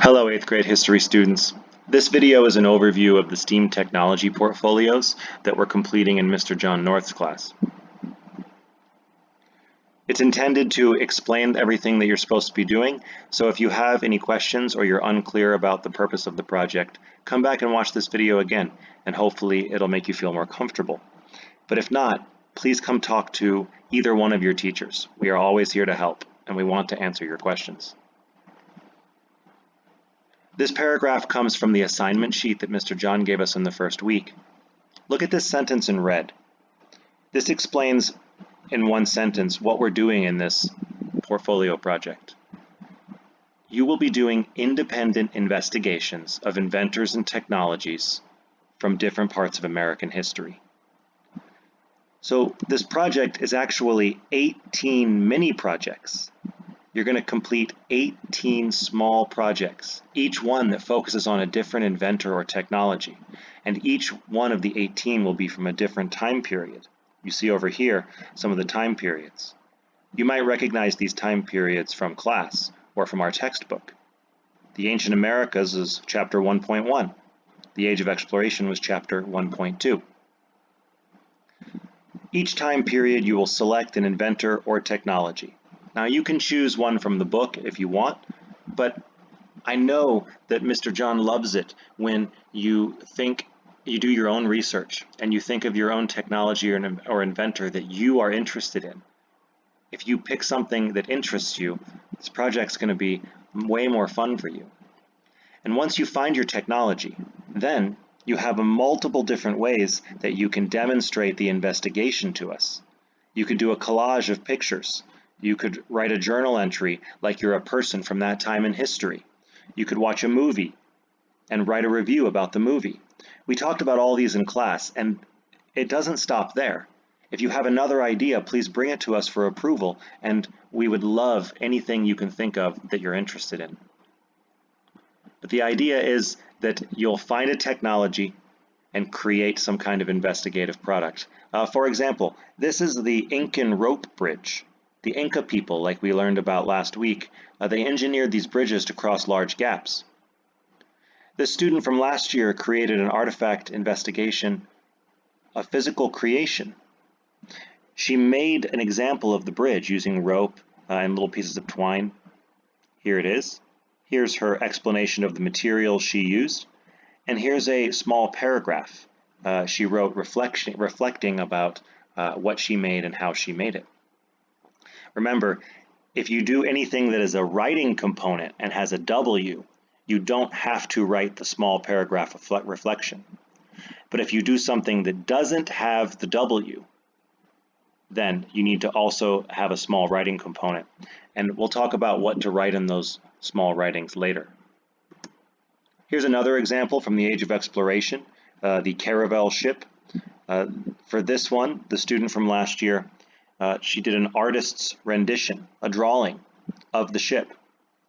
Hello 8th grade history students. This video is an overview of the STEAM technology portfolios that we're completing in Mr. John North's class. It's intended to explain everything that you're supposed to be doing, so if you have any questions or you're unclear about the purpose of the project, come back and watch this video again, and hopefully it'll make you feel more comfortable. But if not, please come talk to either one of your teachers. We are always here to help, and we want to answer your questions. This paragraph comes from the assignment sheet that Mr. John gave us in the first week. Look at this sentence in red. This explains in one sentence what we're doing in this portfolio project. You will be doing independent investigations of inventors and technologies from different parts of American history. So this project is actually 18 mini projects. You're going to complete 18 small projects, each one that focuses on a different inventor or technology, and each one of the 18 will be from a different time period. You see over here some of the time periods. You might recognize these time periods from class or from our textbook. The Ancient Americas is chapter 1.1. The Age of Exploration was chapter 1.2. Each time period you will select an inventor or technology. Now you can choose one from the book if you want, but I know that Mr. John loves it when you do your own research and you think of your own technology or inventor that you are interested in. If you pick something that interests you, this project's going to be way more fun for you. And once you find your technology, then you have multiple different ways that you can demonstrate the investigation to us. You could do a collage of pictures. You could write a journal entry like you're a person from that time in history. You could watch a movie and write a review about the movie. We talked about all these in class, and it doesn't stop there. If you have another idea, please bring it to us for approval, and we would love anything you can think of that you're interested in. But the idea is that you'll find a technology and create some kind of investigative product. For example, this is the Incan rope bridge. The Inca people, like we learned about last week, they engineered these bridges to cross large gaps. This student from last year created an artifact investigation, a physical creation. She made an example of the bridge using rope and little pieces of twine. Here it is. Here's her explanation of the materials she used. And here's a small paragraph she wrote reflecting about what she made and how she made it. Remember, if you do anything that is a writing component and has a W, you don't have to write the small paragraph reflection. But if you do something that doesn't have the W, then you need to also have a small writing component. And we'll talk about what to write in those small writings later. Here's another example from the Age of Exploration, the Caravel ship. For this one, the student from last year, she did an artist's rendition, a drawing of the ship,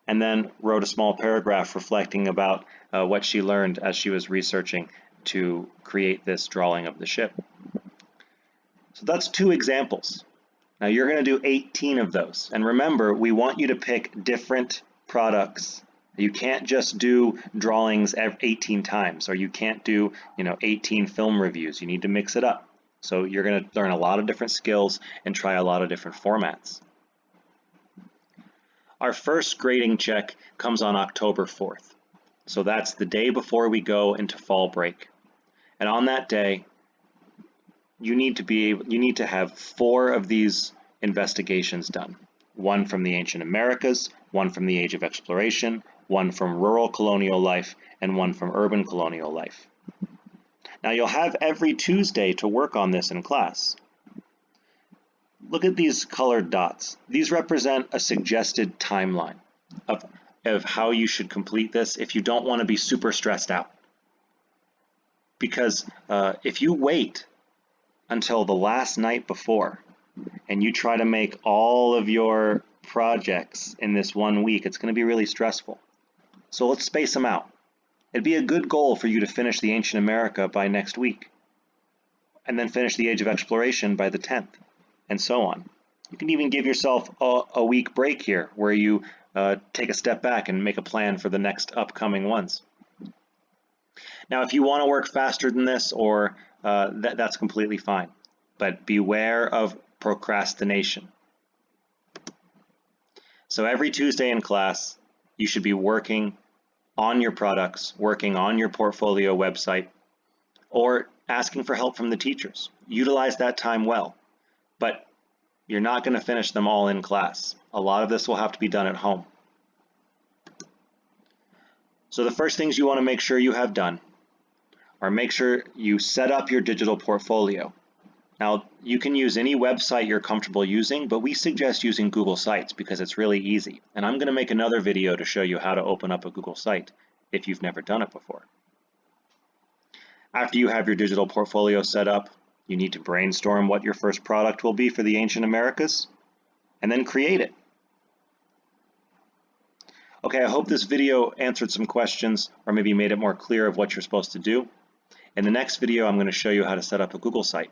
and then wrote a small paragraph reflecting about what she learned as she was researching to create this drawing of the ship. So that's 2 examples. Now you're going to do 18 of those. And remember, we want you to pick different products. You can't just do drawings 18 times, or you can't do 18 film reviews. You need to mix it up. So you're going to learn a lot of different skills and try a lot of different formats. Our first grading check comes on October 4th. So that's the day before we go into fall break. And on that day, you need to have 4 of these investigations done. 1 from the Ancient Americas, 1 from the Age of Exploration, 1 from rural colonial life, and 1 from urban colonial life. Now you'll have every Tuesday to work on this in class. Look at these colored dots. These represent a suggested timeline of how you should complete this if you don't want to be super stressed out. Because if you wait until the last night before and you try to make all of your projects in this 1 week, it's going to be really stressful. So let's space them out. It'd be a good goal for you to finish the Ancient America by next week, and then finish the Age of Exploration by the 10th, and so on. You can even give yourself a week break here where you take a step back and make a plan for the next upcoming ones. Now, if you want to work faster than this, or that's completely fine, but beware of procrastination. So every Tuesday in class, you should be working on your products, working on your portfolio website, or asking for help from the teachers. Utilize that time well, but you're not going to finish them all in class. A lot of this will have to be done at home. So the first things you want to make sure you have done are make sure you set up your digital portfolio. Now, you can use any website you're comfortable using, but we suggest using Google Sites because it's really easy. And I'm going to make another video to show you how to open up a Google site if you've never done it before. After you have your digital portfolio set up, you need to brainstorm what your first product will be for the Ancient Americas, and then create it. Okay, I hope this video answered some questions or maybe made it more clear of what you're supposed to do. In the next video, I'm going to show you how to set up a Google site.